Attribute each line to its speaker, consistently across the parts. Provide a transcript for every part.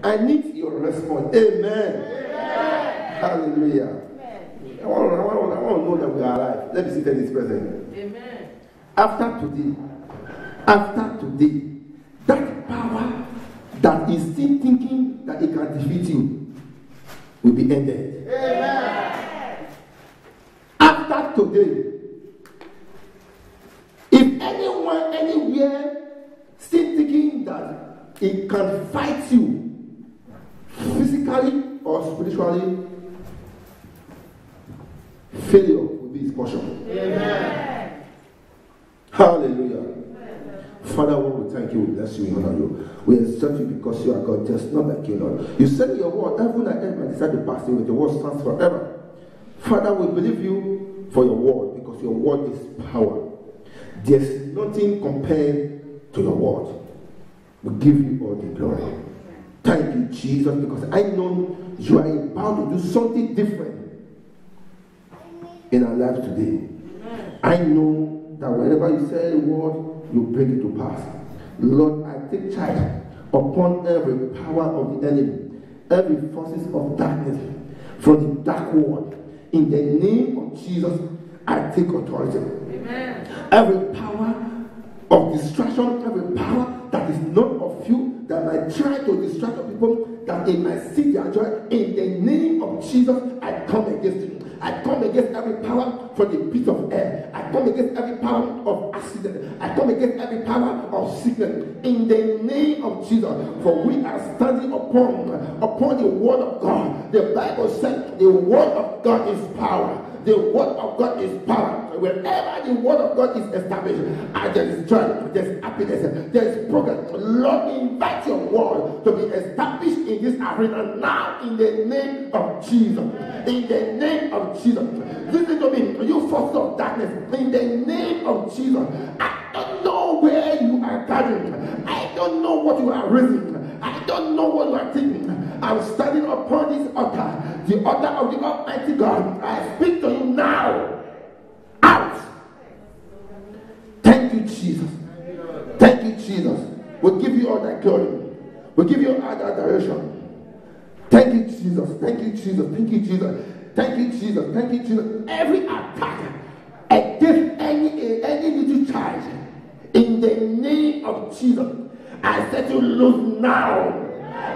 Speaker 1: I need your response. Amen. Hallelujah. I want to know that we are alive. Let me see that this present.
Speaker 2: Amen.
Speaker 1: After today, that power that is still thinking that it can defeat you will be ended.
Speaker 2: Amen.
Speaker 1: After today, if anyone anywhere still thinking that it can fight you physically or spiritually, failure will be his portion.
Speaker 2: Amen.
Speaker 1: Hallelujah. Amen. Father, we thank you, we bless you, we honor you. We exalt you because you are God, just not like you, Lord. You said in your word, heaven and earth might decide to pass away, your word stands forever. Father, we believe you for your word because your word is power. There's nothing compared to your word. We give you all the glory. Thank you, Jesus, because I know you are about to do something different in our lives today. I know that whenever you say a word, you bring it to pass. Lord, I take charge upon every power of the enemy, every forces of darkness from the dark world. In the name of Jesus, I take authority. Amen. Every power of distraction, every power that is not of you, that might try to distract people, that they might see their joy, in the name of Jesus, I come against it. I come against every power from the pit of air. I come against every power of accident. I come against every power of sickness. In the name of Jesus. For we are standing upon the word of God. The Bible said the word of God is power. The word of God is power. Wherever the word of God is established, there is joy, there is happiness, there is progress. Lord, invite your word to be established in this arena now in the name of Jesus. In the name of Jesus. Listen to me, you forces of darkness. In the name of Jesus. I don't know where you are gathering. I don't know what you are raising. I don't know what you are thinking. I'm standing upon this altar, the altar of the Almighty God. I speak to you now. Out. Thank you, Jesus. Thank you, Jesus. We'll give you all that glory. We'll give you all that adoration. Thank you, Jesus. Thank you, Jesus. Thank you, Jesus. Thank you, Jesus. Thank you, Jesus. Every attack against any little child, in the name of Jesus, I set you loose now.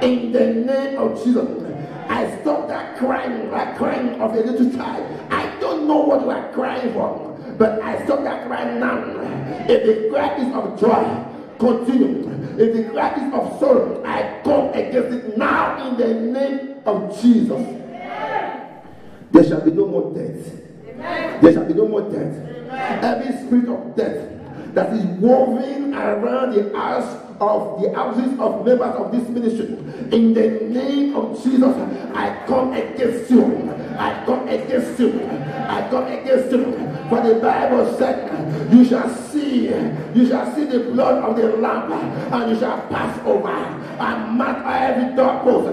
Speaker 1: In the name of Jesus, I stop that crying of a little child. I don't know what you are crying for, but I stop that crying now. If the cry is of joy, continue. If the cry is of sorrow, I come against it now in the name of Jesus. There shall be no more death. There shall be no more death. Every spirit of death that is woven around the house of the houses of members of this ministry, in the name of Jesus, I come against you. I come against you. I come against you. For the Bible said, you shall see the blood of the Lamb, and you shall pass over and mark every doorpost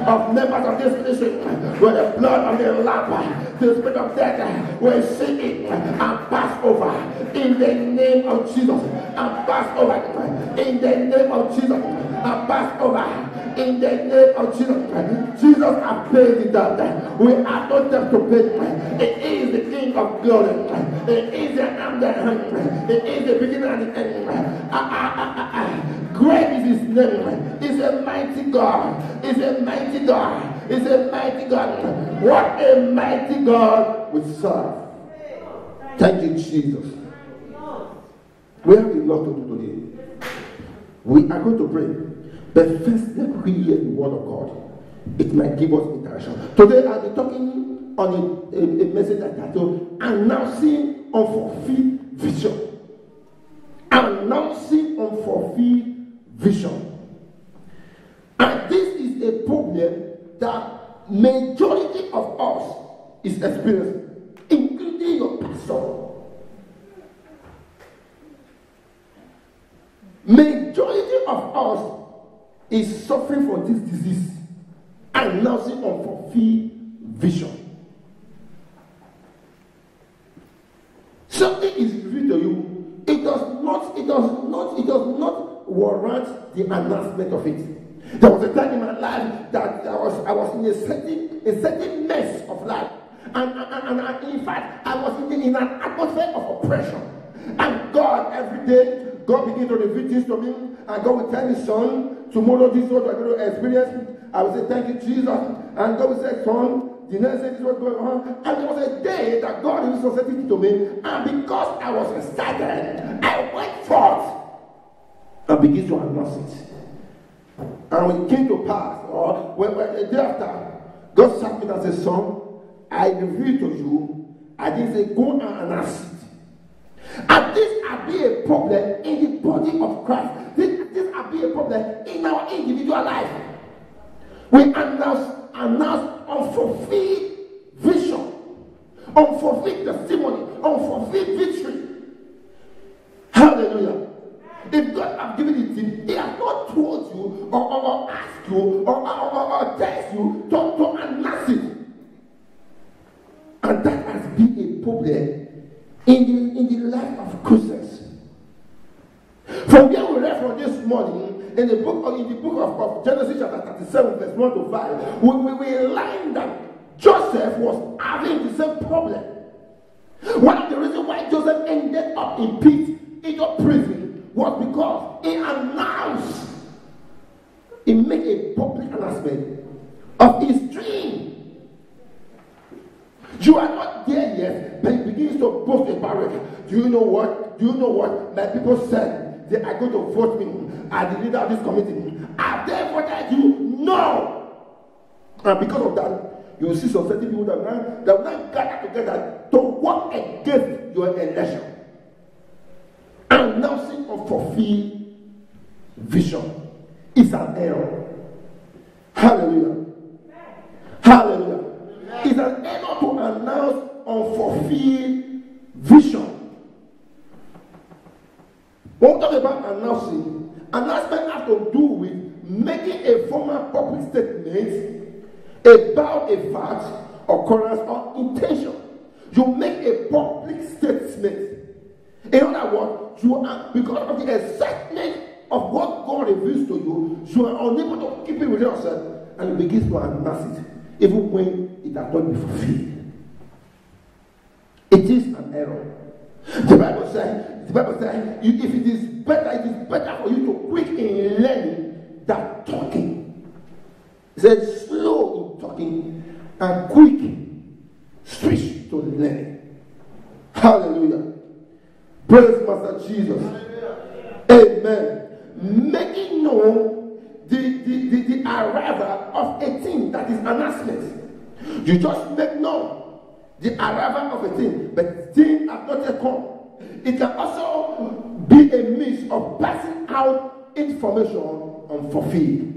Speaker 1: of members of this ministry with the blood of the Lamb. The spirit of death will see it and pass over in the name of Jesus, and pass over in the name of Jesus, and pass over in the name of Jesus. Jesus has paid the debt. We have no debt to pay. It is the King of glory. It is the end that hand. It is the beginning and the end. Great is his name. He's a mighty God. He's a mighty God. He's a mighty God. What a mighty God we serve. Thank you, Jesus. We have a lot to do today. We are going to pray. But first, let me hear the word of God. It might give us interaction. Today, I'll be talking on a message that I titled Announcing Unfulfilled Vision. Announcing Unfulfilled Vision. And this is a problem that majority of us is experiencing, including your pastor. Majority of us is suffering from this disease, announcing unfulfilled vision. Something is revealed to you. It does not warrant the announcement of it. There was a time in my life was in a certain mess of life. And in fact, I was in an atmosphere of oppression. And God, every day, God began to reveal things to me. And God will tell me, son, tomorrow this is what we're going to experience. I will say, thank you, Jesus. And God will say, son, the next day this is what's going on. And there was a day that God revealed something to me. And because I was excited, I went forth and began to announce it. And when it came to pass, or when the day after, God sat me and said, son, I revealed to you, I didn't say go and announce it. And this will be a problem in the body of Christ. This will be a problem in our individual life. We announce unfulfilled vision, unfulfilled testimony, unfulfilled victory. Hallelujah. If God has given it to you, He has not told you or asked you or test you to announce it. And that has been a problem in the life of Christians. From where we read from this morning, in the book of Genesis chapter 37, verse 1 to 5, we learn that Joseph was having the same problem. One of the reasons why Joseph ended up in prison was because he made a public announcement of his dream. You are not there yet, but he begins to boast about it. Do you know what? My people said they are going to vote me as the leader of this committee. Have they voted you? No! And because of that, you will see some certain people that will not gather together to work against your election. Announcing unfulfilled vision is an error. Hallelujah. Hallelujah. It's an error to announce unfulfilled vision. When we talk about announcement has to do with making a formal public statement about a fact, occurrence, or intention. You make a public statement. In other words, because of the excitement of what God reveals to you, you are unable to keep it with yourself, and you begin to announce it, even when it has not been fulfilled. It is an error. The Bible says, if it is better for you to quick in learning than talking. It says slow in talking and quick switch to learning. Hallelujah. Praise Master Jesus. Amen. Making known the arrival of a thing that is announcement. You just make known the arrival of a thing, but thing has not yet come. It can also be a means of passing out information unfulfilled.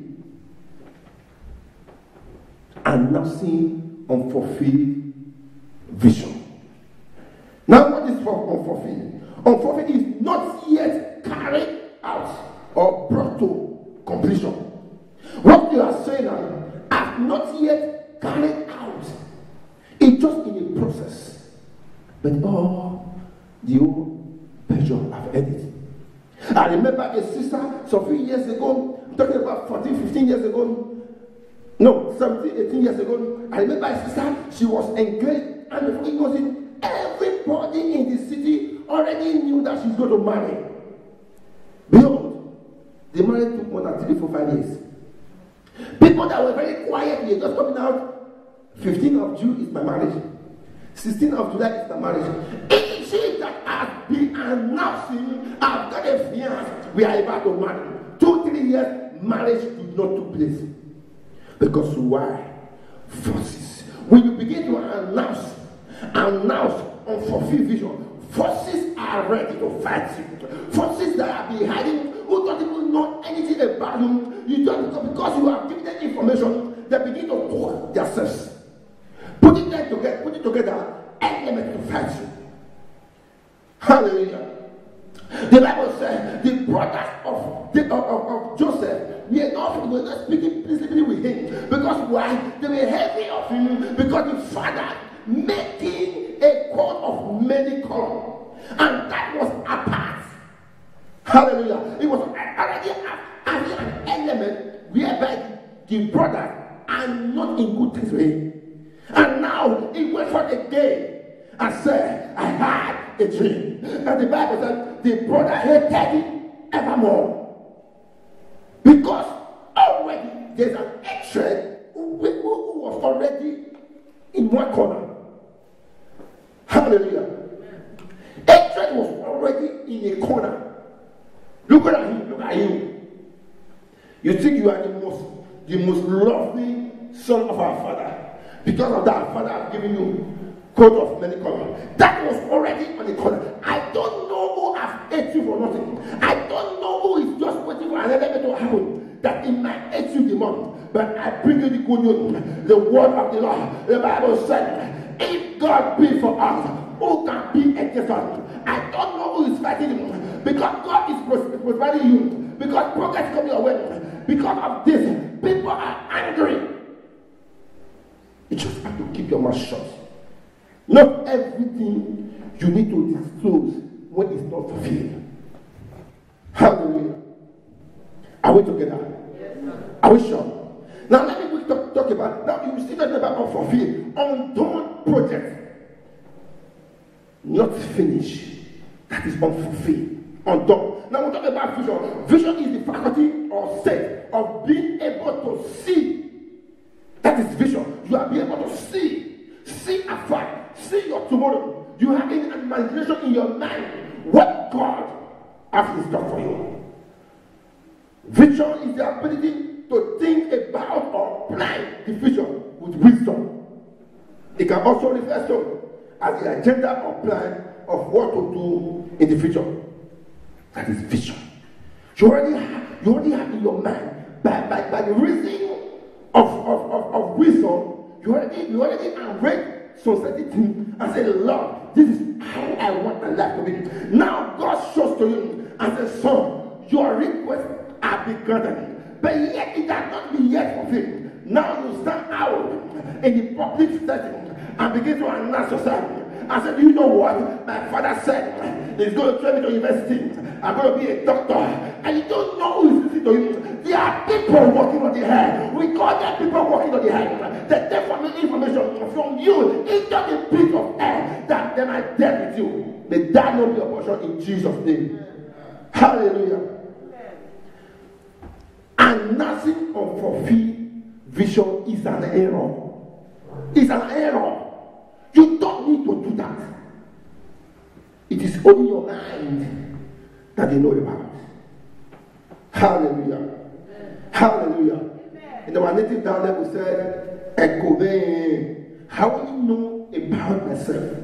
Speaker 1: Announcing unfulfilled vision. Now, what is unfulfilled? Unfulfilled is not yet carried out or brought to completion. What you are saying now has not yet carried out. It's just in a process. But the old pressure have ended. I remember a sister some few years ago, I'm talking about 14, 15 years ago. No, 17, 18 years ago. I remember a sister, she was engaged, and before it was in, everybody in the city already knew that she's going to marry. Behold, the marriage took more than 3, 4, 5 years. People that were very quiet, they just coming out. 15th of June is my marriage. 16th of July is my marriage. Any she that has been announcing, I've got a fiance, we are about to marry. 2, 3 years, marriage did not take place. Because why? Forces. When you begin to announce unfulfilled vision, forces are ready to fight you. Forces that are behind you, who don't even know anything about you, because you have given them information, they begin to talk themselves. Put it together, element to fight you. Hallelujah. The Bible says the brothers of Joseph were not speaking peaceably with him. Because why? They were heavy of him because the father making a coat of many colors. And that was apart. Hallelujah. It was already having an element whereby the brother are and not in good things with him. And now he went for the day and said, I had a dream. And the Bible said the brother hated him evermore. Because already there's an hatred who was already in one corner. Hallelujah. Hatred was already in a corner. Look at him, look at you. You think you are the most lovely son of our Father. Because of that, Father has given you coat of many colors. That was already on the corner. I don't know who has hate you for nothing. I don't know who is just waiting for an element to happen that it might hate you the more. But I bring you the good news, the word of the Lord. The Bible said, if God be for us, who can be against us? I don't know who is fighting him. Because God is providing you. Because progress is coming your way. Because of this, people are angry. You just have to keep your mouth shut. Not everything you need to disclose when it's not fulfilled. Hallelujah. Are we together? Yes, are we sure? Now let me talk about, now you see that about unfulfilled, undone project. Not finished. That is unfulfilled. Undone. Now we're talking about vision. Vision is the faculty or state of being able to see. That is vision. You are being able to see afar, see your tomorrow. You have an imagination in your mind what God has in store for you. Vision is the ability to think about or plan the future with wisdom. It can also refer to as the agenda or plan of what to do in the future. That is vision. You already have in your mind by the reason of wisdom, you already read society and say, Lord, this is how I want my life to be. Now God shows to you and says, son, your requests are be granted, but yet it has not been yet fulfilled. Now you stand out in the public setting and begin to announce yourself. I said, you know what? My father said he's going to train me to university. I'm going to be a doctor. And you don't know who is listening to you. There are people working on the head. We call them people working on the head. They take from information from you into the pit of air that they might deal with you. May that not be a portion in Jesus' name. Hallelujah. And nothing unfulfilled vision is an error. It's an error. You don't need to do that. It is only your mind that you know about. Hallelujah. Amen. Hallelujah. Amen. In our native dialect we said, Ekove. How will you know about myself?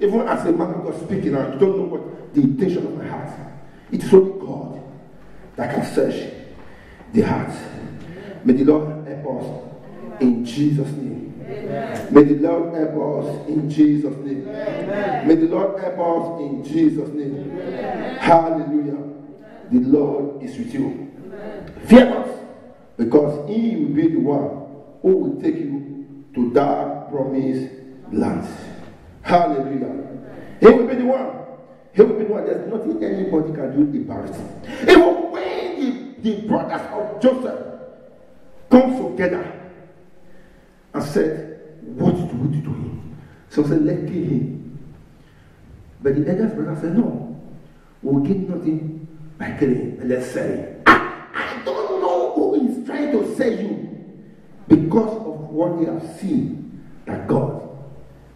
Speaker 1: Even as a man of God speaking, I don't know what the intention of my heart. It is only God that can search the heart. May the Lord help us in Jesus' name. Amen. May the Lord help us in Jesus' name. Amen. May the Lord help us in Jesus' name. Amen. Hallelujah. The Lord is with you. Amen. Fear not, because He will be the one who will take you to that promised land. Hallelujah. He will be the one. He will be the one. There's nothing anybody can do about it. Even when the brothers of Joseph come together and said, what do we do to him? So I said, let's kill him. But the elders brother said, no, we'll get nothing by killing him. And let's sell him. I don't know who is trying to sell you because of what they have seen that God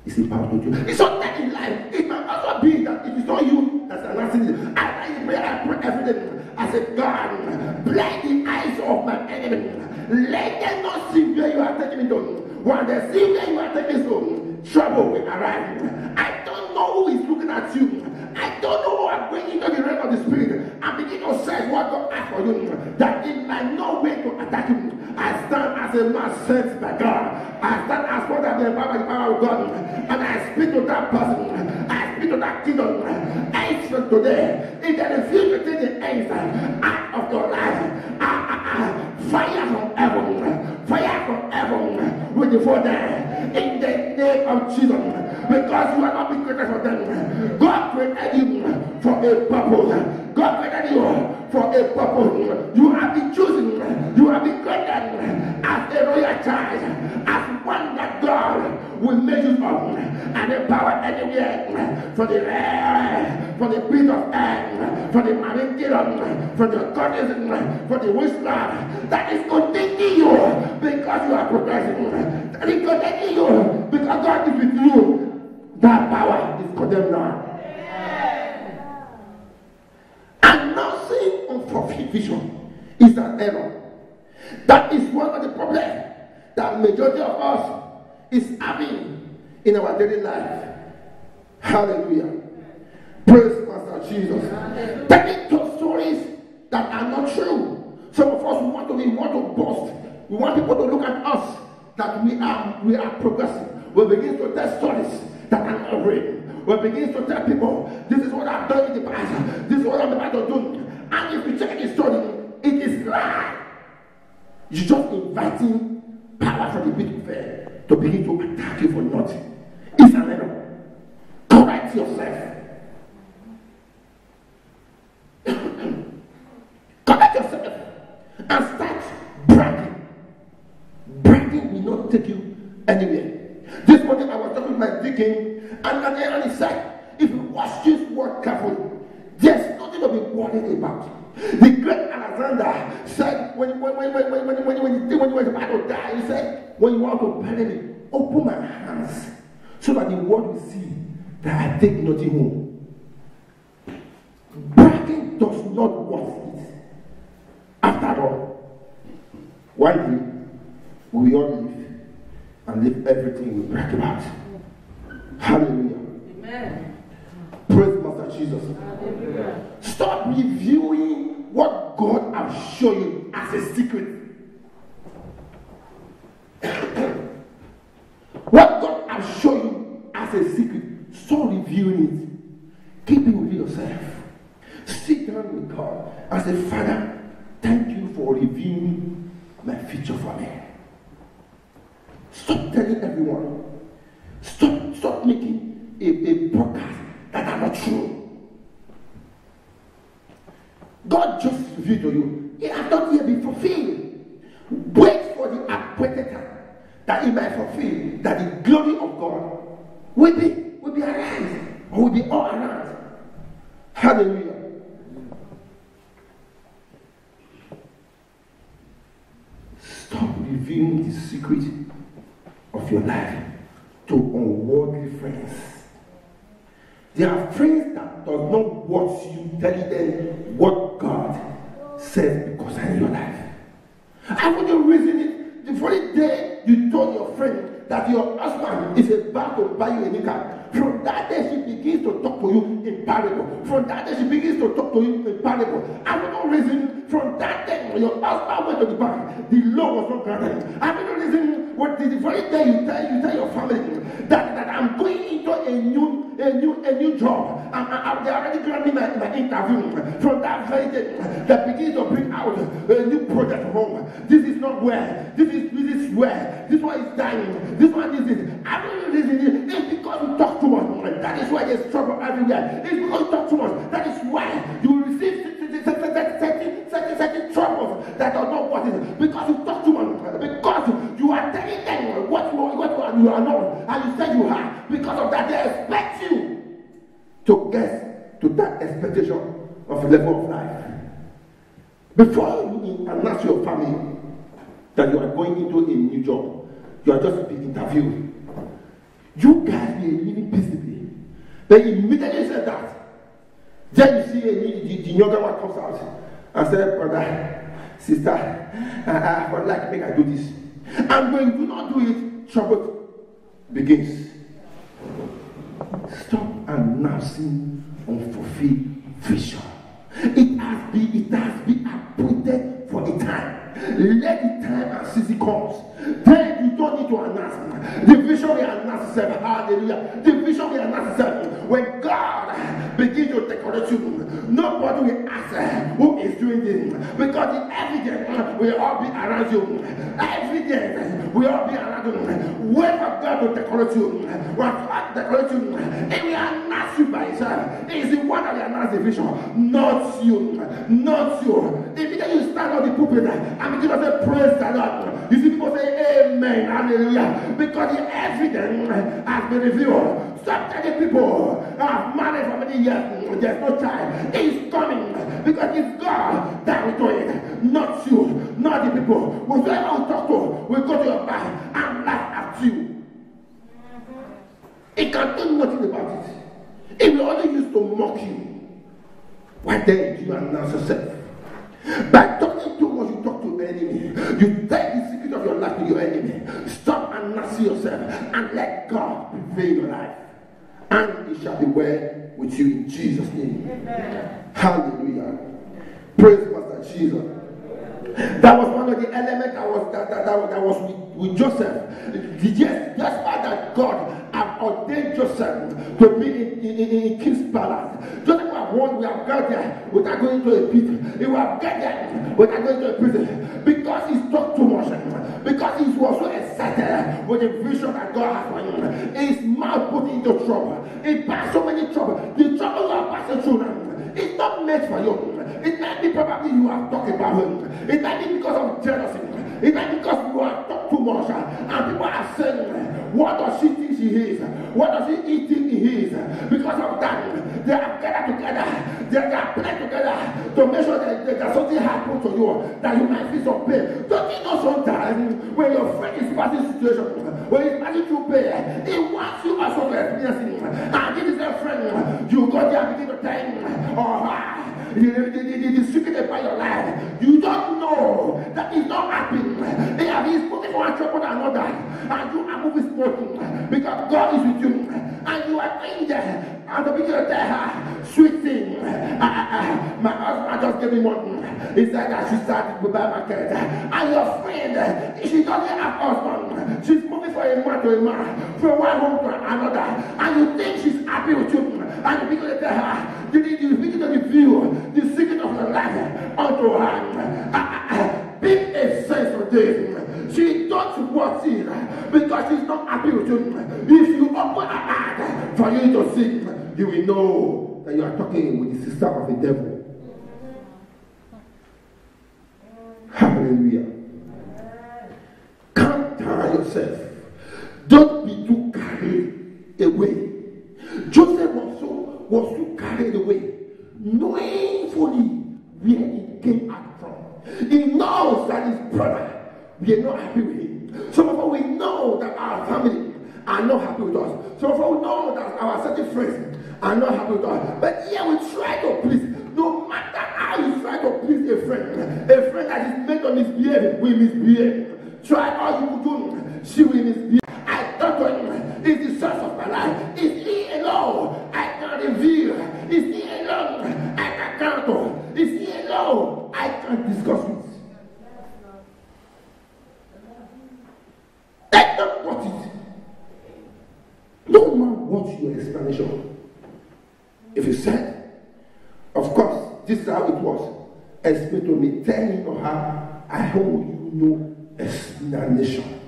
Speaker 1: is about to do. It's not that in life. It might also be that it is not you that's announcing it. I pray every day. I said, God, blind the eyes of my enemy. Let them not see where you are taking me to. When they see where you are taking to, trouble will arrive. I don't know who is looking at you. I don't know who I'm bringing to the realm of the spirit. I begin to say what God asked for you, that it might no way to attack you. I stand as a man sent by God. I stand as one that the power of God, and I speak to that person. I speak to that kingdom. I speak today. If they refuse to take the answer out of your life, fire from heaven, fire from heaven will devour them in the name of Jesus. Because you are not being created for them. God created you for a purpose. God created you for a purpose. You have been chosen. You have been created rise as one that God will make use of and empower anywhere from the air, from the pit of air, from the marine kingdom, from the goddess, from the witchcraft that is containing you because you are progressing. That is containing you because God is with you. That power is condemned now. Announcing unfulfilled vision is an error. That is one of the problems that majority of us is having in our daily life. Hallelujah. Praise Master Jesus. Telling those stories that are not true. Some of us want to boast. We want people to look at us that we are progressing. We begin to tell stories that are not real. We begin to tell people, this is what I've done in the past. This is what I'm about to do. And if you check the story, it is lie. You're just inviting power from the pit of hell to begin to attack you for nothing. It's an error. Correct yourself. Correct yourself and start bragging. Bragging will not take you anywhere. This morning I was talking to my deacon and he said, if you watch this word carefully, there's nothing to be worried about. The great Alexander said when he was about to die, he said, when you want to bury me, open my hands so that the world will see that I take nothing home. Bragging does not worth it. After all, one day we all live and leave everything we brag about. Hallelujah. Amen. Praise Master Jesus. Hallelujah. Stop reviewing what God has shown you as a secret. What God has shown you as a secret, stop reviewing it. Keep it with yourself. Sit down with God and say, Father, thank you for revealing my future for me. Stop telling everyone. Stop making a broadcast that are not true. God just revealed to you. It has not yet been fulfilled. Wait for the appointed time that it might fulfill, that the glory of God will be around, or will be all around. Hallelujah. Stop revealing the secret of your life to unworldly friends. There are friends that does not want you telling them what God says concerning your life. I want you to reason it. The very day you told your friend that your husband is about to buy you a new car, from that day she begins to talk to you in parable. From that day she begins to talk to you in parable. I want to reason from that day when your husband went to the bank, the loan was not granted. I want to reason what the very day you tell your family that I'm going into a new job. They already granted me my interview. From that very day, that begins to bring out a new project home. This is not where. This is where. This one is dying. This one is it. I don't reason it's because you talk too much. That is why there's trouble everywhere. It's because you talk too much. That is why you receive certain troubles that are not worth it. Because you talk too much. Because you are telling them what you are not. And you say you are. Because of that, they expect you to get to that expectation of a level of life. Before you announce your family that you are going into a new job, you are just being interviewed. You guys be living peaceably. They immediately said that. Then you see the younger one comes out and said, brother, sister, I would like to make I do this. And when you do not do it, trouble begins. Stop announcing unfulfilled vision. It has been appointed for a time. Let the time and season comes. Then you don't need to announce. The vision will announce itself. Hallelujah. The vision will announce itself. When God begins to decorate you, nobody will ask who is doing this. Because the evidence will all be around you. Evidence will all be around you. Wait for God to decorate you. When God decorates you, it will announce you by itself. It is the one that will announce the vision. Not you. Not you. If you stand on the pulpit and begin to say, praise the Lord. You see people say, amen, hallelujah. Because the evidence has been revealed. Stop telling people, I've married for many years, there's no child. It's coming because it's God that will do it, not you, not the people. Whoever we talk to, we go to your back and laugh at you. It can do nothing about it. It will only use to mock you. Why then do you announce yourself? By talking too much, you talk to the enemy. You take the secret of your life to your enemy. Stop announcing yourself and let God prevail your life. And it shall be well with you in Jesus' name. Amen. Hallelujah. Praise Master Jesus. That was one of the elements that was with Joseph. Just that God had ordained Joseph to be in King's palace. Joseph was one we have got there without going to a pit. He would have got there without going to a prison. Because he talked too much. Because he was so excited with the vision that God has for him. His mouth put him into trouble. He passed so many trouble. The trouble you are passing through now, it's not meant for you. It might be probably you are talking about him. It might be because of jealousy. It might be because you are talking too much. And people are saying, what does she think she is? What does he think he is? Because of that, they are gathered together. They are playing together to make sure that something happens to you, that you might feel some pain. Don't you know sometimes when your friend is passing situation, when he's passing through pain, he wants you also to experience it. And this is a friend, you go there and begin to tell him, the secret about your life. You don't know that it's not happening. He's moving from one trouble to another, and you are moving smoking because God is with you, and you are in there. And the beginning of the sweet thing. My husband just gave me money. He said that she started to buy market. And your friend, she doesn't have husband. She's moving from a man to a man, from one home to another, and you think she's happy with you, and you begin to tell her, you begin to reveal the secret of your life unto her. Big a sense of this. She don't want it because she's not happy with you. If you open her heart for you to see, you will know that you are talking with the sister of the devil. Hallelujah. Calm down yourself. Don't be too carried away. Joseph was too carried away, knowing fully where he came out from. He knows that his brother, we are not happy with him. Some of us, we know that our family are not happy with us. Some of us know that our certain friends are not happy with us. But here we try to please. No matter how you try to please a friend that is made to misbehave will misbehave. Try all you will do, she will misbehave. I talk to him, he's the source of my life. It's he alone I can reveal. It's he alone I can count on. It's he alone I can discuss with. Let them watch it. No man wants your explanation. If you said, of course, this is how it was. Explain to me, tell him or her, I hope you know explanation.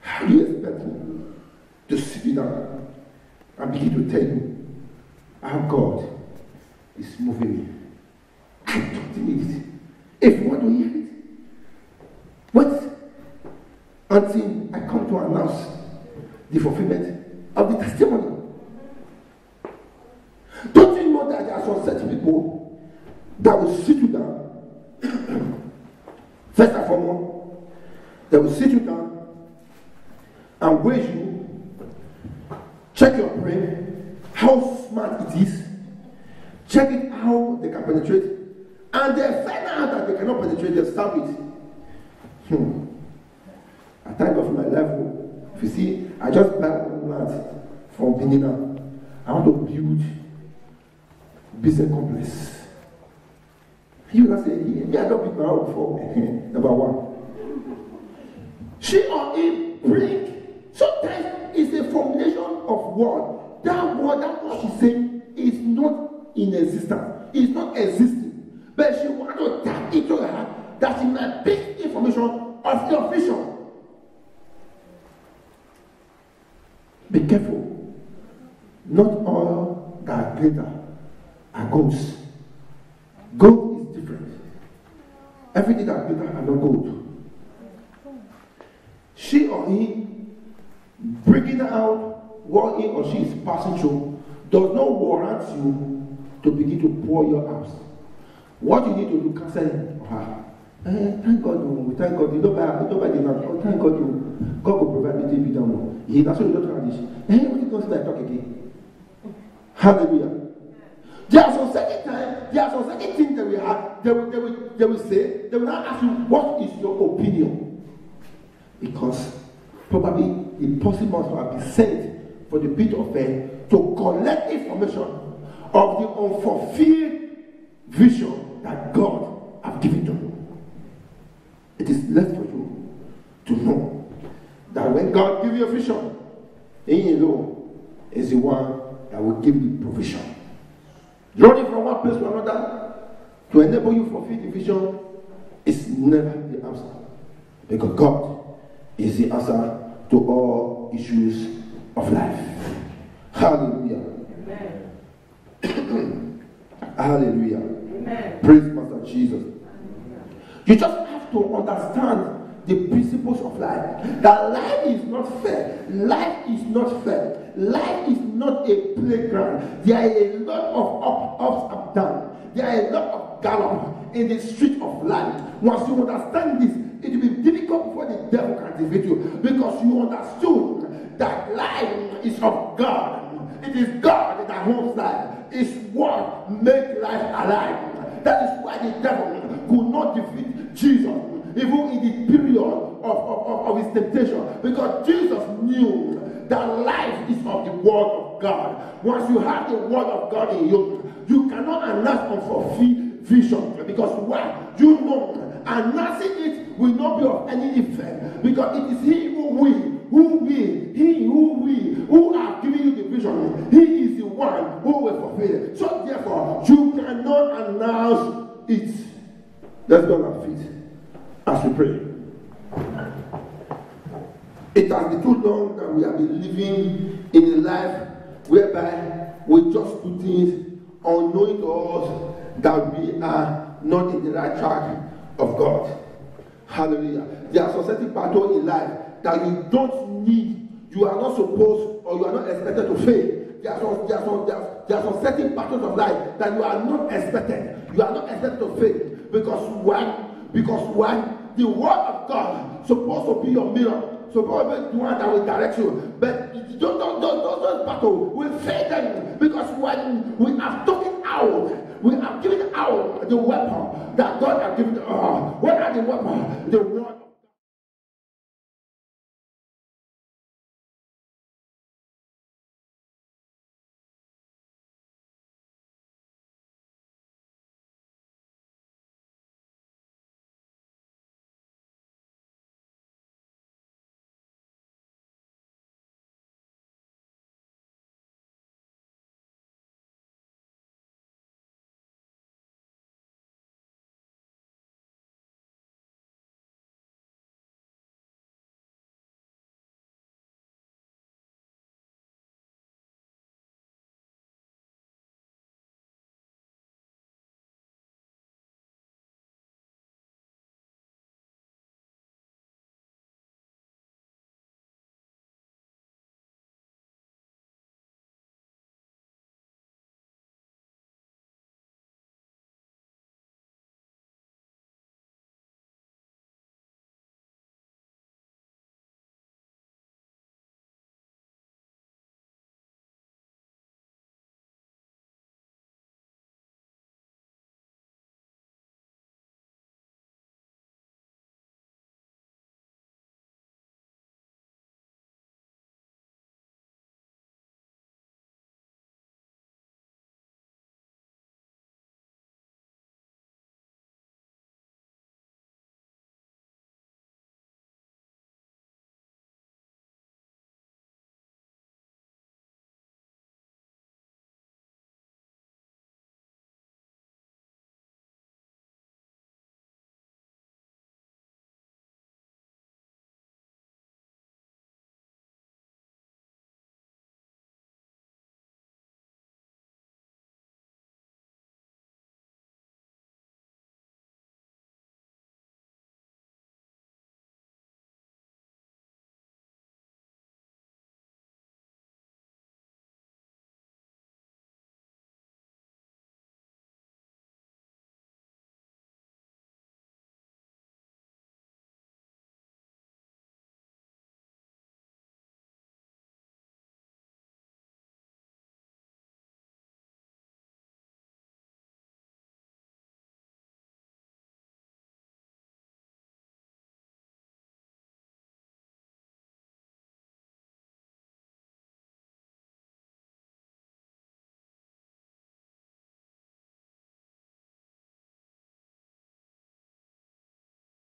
Speaker 1: How do you expect me to sit down and begin to tell you how God is moving me? I don't need it. If you want to hear it, what? Until I come to announce the fulfillment of the testimony. Don't you know that there are some certain people that will sit you down? First and foremost, they will sit you down and weigh you, check your brain, how smart it is, check it how they can penetrate, and they find out that they cannot penetrate, they stop it. I thank God for my level. If you see, I just buy one land from Benin. I want to build business complex. You will say, me I don't build my own for number one. She or him bring. Sometimes it's a formulation of word. That word, that what she's saying is not in existence. It's not existing. But she wants to tap into her that she might pick information of your vision. Be careful. Not all that glitter are golds. Gold is different. Everything that glitter are not gold. she or he bringing out what he or she is passing through does not warrant you to begin to pour your out. What you need to do, counseling her. Thank God, we thank God. You don't buy the land. Oh, thank God, God will provide me to be done. He that's what you don't try this. What you don't talk again? Hallelujah. There are some second time, there are some second things that we have, they will say, they will not ask you, what is your opinion? Because probably the person must have been sent for the pit of hell to collect information of the unfulfilled vision that God has given to you. It is left for you to know that when God gives you a vision, He alone is the one that will give you provision. Running from one place to another to enable you to fulfill the vision is never the answer. Because God is the answer to all issues of life. Hallelujah. Amen. Hallelujah. Amen. Praise Master Jesus. You just have to understand the principles of life. That life is not fair. Life is not fair. Life is not a playground. There are a lot of ups and downs. There are a lot of gallop in the street of life. Once you understand this, it will be difficult before the devil can defeat you, because you understood that life is of God. It is God that holds life. It's what makes life alive. That is why the devil could not defeat Jesus, even in the period of his temptation, because Jesus knew that life is of the word of God. Once you have the word of God in you, you cannot announce unfulfilled vision, because why? You know, announcing it will not be of any effect, because it is He who have given you the vision. He is the one who will fulfill it. So therefore, you cannot announce it. Let's go on our feet as we pray. It has been too long that we have been living in a life whereby we just do things unknowing to us that we are not in the right track of God. Hallelujah. There are some certain battles in life that you don't need, you are not supposed, or you are not expected to fail. There are some certain battles of life that you are not expected. You are not expected to fail. Because why? The word of God is supposed to be your mirror. Supposed to be the one that will direct you. But those battles will fail them, because when we have taken out, we have given out the weapon that God has given. What are the weapons? The word